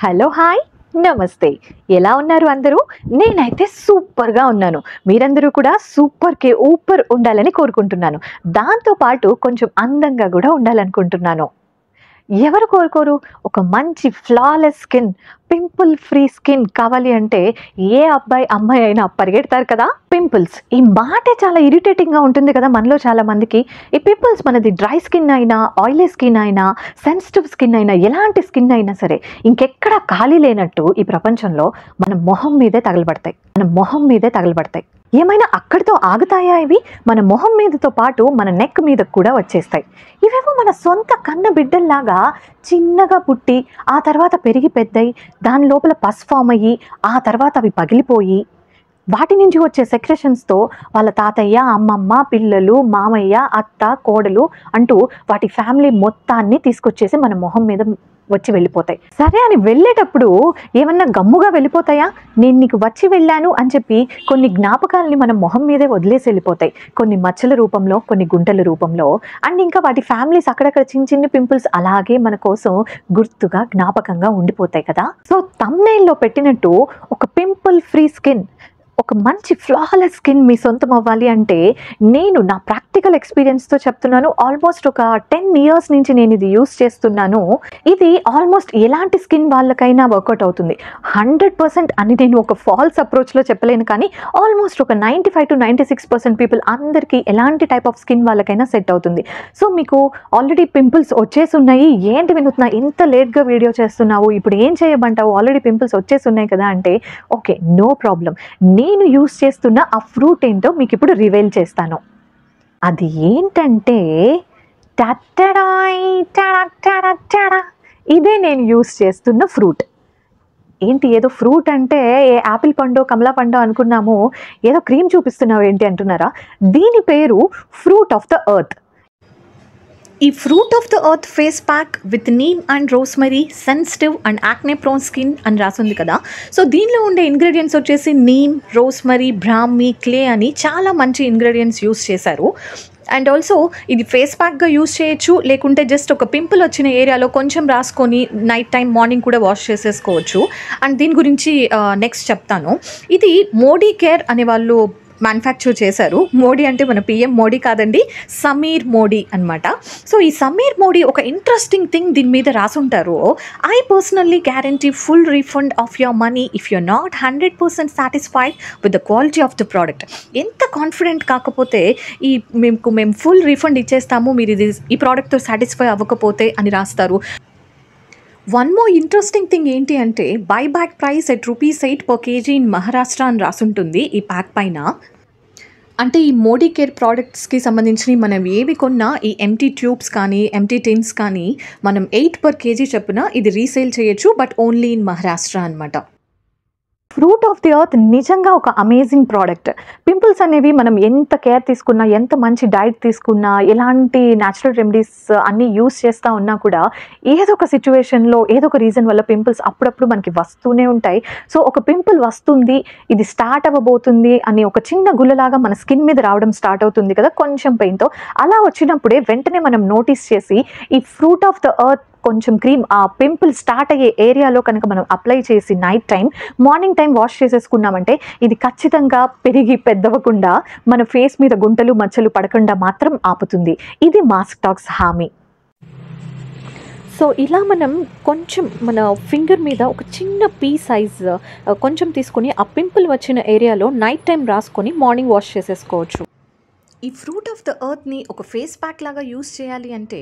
Hello hi నమస్తే. ఎలా ఉన్నారు అందరూ? నేనైతే సూపర్‌గా ఉన్నాను. మీరందరూ కూడా సూపర్‌కే ఊపర్ ఉండాలని కోరుకుంటున్నాను. దాంతో పాటు కొంచెం అందంగా గూడా ఉండాలనుకుంటున్నాను. ఎవరు కోరుకోరు? ఒక మంచి flawless skin, pimple free skin కావాలి అంటే ఏ అబ్బాయి, అమ్మాయి అయినా పరిగెడతారు కదా! పింపుల్స్ ఈ మాటే చాలా ఇరిటేటింగ్‌గా ఉంటుంది కదా మనలో చాలా మందికి. ఈ పింపుల్స్ మనది డ్రై స్కిన్ అయినా, ఆయిలీ స్కిన్ అయినా, సెన్సిటివ్ స్కిన్ అయినా, ఎలాంటి స్కిన్ అయినా సరే ఇంకెక్కడ ఖాళీ లేనట్టు ఈ ప్రపంచంలో మన మొహం మీదే తగలబడతాయి. మన మొహం మీదే తగలబడతాయి. ఏమైనా అక్కడితో ఆగుతాయా ఇవి? మన మొహం మీదతో పాటు మన నెక్ మీదకి కూడా వచ్చేస్తాయి. ఇవేమో మన సొంత కన్న బిడ్డల్లాగా చిన్నగా పుట్టి, ఆ తర్వాత పెరిగి పెద్దయి, దాని లోపల పస్ ఫామ్ అయ్యి, ఆ తర్వాత అవి పగిలిపోయి, వాటి నుంచి వచ్చే సెక్రెషన్స్‌తో వాళ్ళ తాతయ్య, అమ్మమ్మ, పిల్లలు, మామయ్య, అత్త, కోడలు అంటూ వాటి ఫ్యామిలీ మొత్తాన్ని తీసుకొచ్చేసి మన మొహం మీద వచ్చి వెళ్ళిపోతాయి. సరే అని వెళ్ళేటప్పుడు ఏమన్నా గమ్ముగా వెళ్ళిపోతాయా? నేను నీకు వచ్చి వెళ్ళాను అని చెప్పి కొన్ని జ్ఞాపకాల్ని మన మొహం మీదే వదిలేసి వెళ్ళిపోతాయి. కొన్ని మచ్చల రూపంలో, కొన్ని గుంటల రూపంలో అండ్ ఇంకా వాటి ఫ్యామిలీస్ అక్కడక్కడ చిన్న చిన్న పింపుల్స్ అలాగే మన కోసం గుర్తుగా, జ్ఞాపకంగా ఉండిపోతాయి కదా! సో థంబ్‌నెయిల్‌లో పెట్టినట్టు ఒక పింపుల్ ఫ్రీ స్కిన్, ఒక మంచి ఫ్లాలెస్ స్కిన్ మీ సొంతం అవ్వాలి అంటే నేను నా ప్రాక్టికల్ ఎక్స్‌పీరియన్స్‌తో చెప్తున్నాను. ఆల్మోస్ట్ ఒక 10 ఇయర్స్ నుంచి నేను ఇది యూజ్ చేస్తున్నాను. ఇది ఆల్మోస్ట్ ఎలాంటి స్కిన్ వాళ్ళకైనా వర్కౌట్ అవుతుంది. 100% అని నేను ఒక ఫాల్స్ అప్రోచ్‌లో చెప్పలేను కానీ ఆల్మోస్ట్ ఒక 95-96% పీపుల్ అందరికీ ఎలాంటి టైప్ ఆఫ్ స్కిన్ వాళ్ళకైనా సెట్ అవుతుంది. సో మీకు ఆల్రెడీ పింపుల్స్ వచ్చేసున్నాయి. ఏంటి వినూత్న ఇంత లేట్‌గా వీడియో చేస్తున్నావు? ఇప్పుడు ఏం చేయమంటావు? ఆల్రెడీ పింపుల్స్ వచ్చేసున్నాయి కదా! అంటే ఓకే. No problem. నేను యూజ్ చేస్తున్న ఆ ఫ్రూట్ ఏంటో మీకు ఇప్పుడు రివీల్ చేస్తాను. అది ఏంటంటే టట్టడాయ్ టడక్ టడక్ టడ ఇదే నేను యూజ్ చేస్తున్న ఫ్రూట్. ఏంటి ఏదో ఫ్రూట్ అంటే ఏ యాపిల్ పండో, కమలా పండో అనుకున్నాము. ఏదో క్రీమ్ చూపిస్తున్నావు ఏంటి అంటున్నారా? దీని పేరు ఫ్రూట్ ఆఫ్ ద ఎర్త్. ఈ fruit of the earth face pack with neem and rosemary sensitive and acne prone skin అని రాసింది కదా. సో దీనిలో ఉండే ఇంగ్రీడియంట్స్ వచ్చేసి నీమ్, రోస్మెరీ, బ్రాహ్మీ, క్లే అని చాలా మంచి ఇంగ్రీడియంట్స్ యూస్ చేశారు. అండ్ ఆల్సో ఇది ఫేస్ ప్యాక్గా యూస్ చేయొచ్చు, లేకుంటే జస్ట్ ఒక పింపుల్ వచ్చిన ఏరియాలో కొంచెం రాసుకొని నైట్ టైం మార్నింగ్ కూడా వాష్ చేసేసుకోవచ్చు. అండ్ దీని గురించి నెక్స్ట్ చెప్తాను. ఇది మోడీ కేర్ అనే వాళ్ళు మ్యానుఫ్యాక్చర్ చేశారు. మోడీ అంటే మన పిఎం మోడీ కాదండి, సమీర్ మోడీ అనమాట. సో ఈ సమీర్ మోడీ ఒక ఇంట్రెస్టింగ్ థింగ్ దీని మీద రాసుంటారు. I personally guarantee full refund of your money if you're not 100% satisfied with the quality of the product. ఎంత కాన్ఫిడెంట్ కాకపోతే మేము ఫుల్ రీఫండ్ ఇచ్చేస్తాము మీరు ఈ ప్రోడక్ట్తో సాటిస్ఫై అవ్వకపోతే అని రాస్తారు. వన్ మోర్ ఇంట్రెస్టింగ్ థింగ్ ఏంటి అంటే buy back price at ₹8 per kg in Maharashtra అని రాసుంటుంది ఈ ప్యాక్ పైన. అంటే ఈ మోడీ కేర్ ప్రోడక్ట్స్కి సంబంధించి మనం ఏవి కొన్నా ఈ ఎంటీ ట్యూబ్స్ కానీ, ఎంటీ టిన్స్ కానీ మనం 8 per kg చొప్పున ఇది రీసేల్ చేయొచ్చు. బట్ ఓన్లీ ఇన్ మహారాష్ట్ర అనమాట. ఫ్రూట్ ఆఫ్ ది ఎర్త్ నిజంగా ఒక అమేజింగ్ ప్రోడక్ట్. పింపుల్స్ అనేవి మనం ఎంత కేర్ తీసుకున్నా, ఎంత మంచి డైట్ తీసుకున్నా, ఎలాంటి న్యాచురల్ రెమెడీస్ అన్నీ యూస్ చేస్తూ ఉన్నా కూడా ఏదో ఒక సిచ్యువేషన్లో ఏదో ఒక రీజన్ వల్ల పింపుల్స్ అప్పుడప్పుడు మనకి వస్తూనే ఉంటాయి. సో ఒక పింపుల్ వస్తుంది, ఇది స్టార్ట్ అవ్వబోతుంది అని ఒక చిన్న గుల్లలాగా మన స్కిన్ మీద రావడం స్టార్ట్ అవుతుంది కదా కొంచెం పెయిన్తో. అలా వచ్చినప్పుడే వెంటనే మనం నోటీస్ చేసి ఈ ఫ్రూట్ ఆఫ్ ద ఎర్త్ కొంచెం క్రీమ్ ఆ పింపుల్ స్టార్ట్ అయ్యే ఏరియాలో కనుక మనం అప్లై చేసి night time, morning time wash చేసేసుకున్నామంటే ఇది ఖచ్చితంగా పెరిగి పెద్దవకుండా మన ఫేస్ మీద గుంటలు మచ్చలు పడకుండా మాత్రం ఆపుతుంది. ఇది మాస్క్ టాక్స్ హామీ. సో ఇలా మనం కొంచెం మన ఫింగర్ మీద ఒక చిన్న పీ సైజ్ కొంచెం తీసుకొని ఆ పింపుల్ వచ్చిన ఏరియాలో నైట్ టైం రాసుకొని మార్నింగ్ వాష్ చేసేసుకోవచ్చు. ఈ ఫ్రూట్ ఆఫ్ ద ఎర్త్ని ఒక ఫేస్ ప్యాక్ లాగా యూస్ చేయాలి అంటే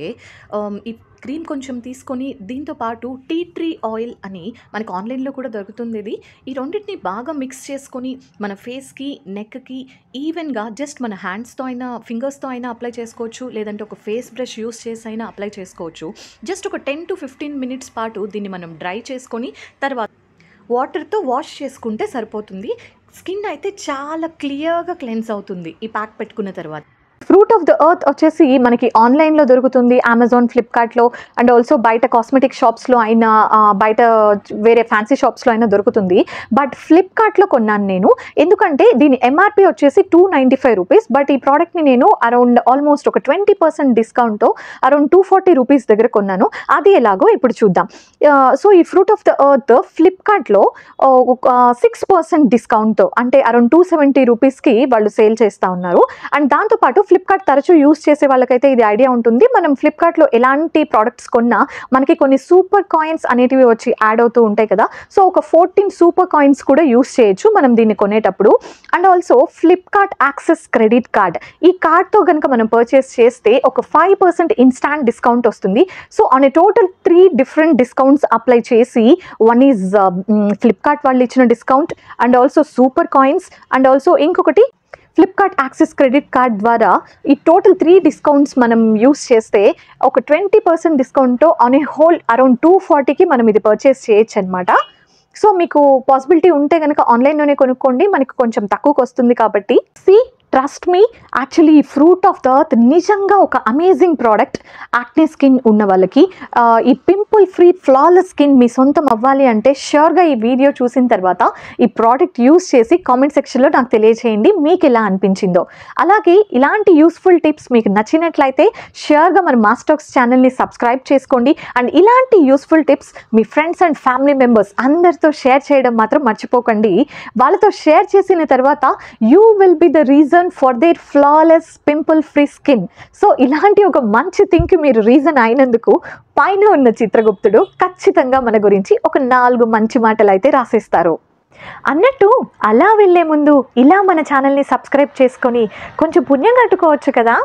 ఈ క్రీమ్ కొంచెం తీసుకొని దీంతో పాటు టీ ట్రీ ఆయిల్ అని మనకు ఆన్లైన్లో కూడా దొరుకుతుంది. ఇది ఈ రెండింటిని బాగా మిక్స్ చేసుకొని మన ఫేస్కి, నెక్కి ఈవెన్గా జస్ట్ మన హ్యాండ్స్తో అయినా ఫింగర్స్తో అయినా అప్లై చేసుకోవచ్చు, లేదంటే ఒక ఫేస్ బ్రష్ యూస్ చేసి అయినా అప్లై చేసుకోవచ్చు. జస్ట్ ఒక 10-15 మినిట్స్ పాటు దీన్ని మనం డ్రై చేసుకొని తర్వాత వాటర్తో వాష్ చేసుకుంటే సరిపోతుంది. స్కిన్ అయితే చాలా క్లియర్గా క్లెన్స్ అవుతుంది ఈ ప్యాక్ పెట్టుకున్న తర్వాత. ఫ్రూట్ ఆఫ్ ద ఎర్త్ వచ్చేసి మనకి ఆన్లైన్లో దొరుకుతుంది, అమెజాన్, ఫ్లిప్కార్ట్లో, అండ్ ఆల్సో బయట కాస్మెటిక్ షాప్స్లో అయినా బయట వేరే ఫ్యాన్సీ షాప్స్లో అయినా దొరుకుతుంది. బట్ ఫ్లిప్కార్ట్లో కొన్నాను నేను, ఎందుకంటే దీని ఎంఆర్పి వచ్చేసి 295 రూపీస్. బట్ ఈ ప్రోడక్ట్ని నేను అరౌండ్ ఆల్మోస్ట్ ఒక 20% డిస్కౌంట్తో అరౌండ్ 240 రూపీస్ దగ్గర కొన్నాను. అది ఎలాగో ఇప్పుడు చూద్దాం. సో ఈ ఫ్రూట్ ఆఫ్ ద ఎర్త్ ఫ్లిప్కార్ట్లో ఒక 6% డిస్కౌంట్తో, అంటే అరౌండ్ 270 రూపీస్కి వాళ్ళు సేల్ చేస్తూ ఉన్నారు. అండ్ దాంతోపాటు ఫ్లిప్కార్ట్ తరచూ యూస్ చేసే వాళ్ళకైతే ఇది ఐడియా ఉంటుంది. మనం ఫ్లిప్కార్ట్లో ఎలాంటి ప్రోడక్ట్స్ కొన్నా మనకి కొన్ని సూపర్ కాయిన్స్ అనేటివి వచ్చి యాడ్ అవుతూ ఉంటాయి కదా. సో ఒక 14 సూపర్ కాయిన్స్ కూడా యూస్ చేయొచ్చు మనం దీన్ని కొనేటప్పుడు. And also Flipkart access credit card, ఈ కార్డ్తో కనుక మనం పర్చేస్ చేస్తే ఒక 5% ఇన్స్టాంట్ డిస్కౌంట్ వస్తుంది. So on a total 3 different discounts apply చేసి, వన్ ఈజ్ ఫ్లిప్కార్ట్ వాళ్ళు ఇచ్చిన discount, and also super coins, and also ఇంకొకటి ఫ్లిప్కార్ట్ యాక్సెస్ క్రెడిట్ కార్డ్ ద్వారా ఈ టోటల్ 3 డిస్కౌంట్స్ మనం యూస్ చేస్తే ఒక 20% డిస్కౌంట్తో ఆన్ ఏ హోల్ అరౌండ్ 240కి మనం ఇది పర్చేస్ చేయొచ్చు అనమాట. సో మీకు పాసిబిలిటీ ఉంటే కనుక ఆన్లైన్లోనే కొనుక్కోండి, మనకు కొంచెం తక్కువకి వస్తుంది కాబట్టి. ట్రస్ట్ మీ, యాక్చువల్లీ ఈ ఫ్రూట్ ఆఫ్ ద ఎర్త్ నిజంగా ఒక అమేజింగ్ ప్రోడక్ట్. యాక్నే స్కిన్ ఉన్న వాళ్ళకి, ఈ పింపుల్ ఫ్రీ ఫ్లాలెస్ స్కిన్ మీ సొంతం అవ్వాలి అంటే ష్యూర్గా ఈ వీడియో చూసిన తర్వాత ఈ ప్రోడక్ట్ యూస్ చేసి కామెంట్ సెక్షన్లో నాకు తెలియజేయండి మీకు ఎలా అనిపించిందో. అలాగే ఇలాంటి యూస్ఫుల్ టిప్స్ మీకు నచ్చినట్లయితే ష్యూర్గా మన మాస్టాక్స్ ఛానల్ని సబ్స్క్రైబ్ చేసుకోండి. అండ్ ఇలాంటి useful tips me friends and family members అందరితో షేర్ చేయడం మాత్రం మర్చిపోకండి. వాళ్ళతో షేర్ చేసిన తర్వాత you will be the reason for their flawless pimple free skin. So ఇలాంటి ఒక మంచి థింగ్కి మీరు రీజన్ అయినందుకు పైన ఉన్న చిత్రగుప్తుడు ఖచ్చితంగా మన గురించి ఒక 4 మంచి మాటలు అయితే రాసేస్తారు. అన్నట్టు అలా వెళ్ళే ముందు ఇలా మన ఛానల్ని సబ్స్క్రైబ్ చేసుకొని కొంచెం పుణ్యం కట్టుకోవచ్చు కదా.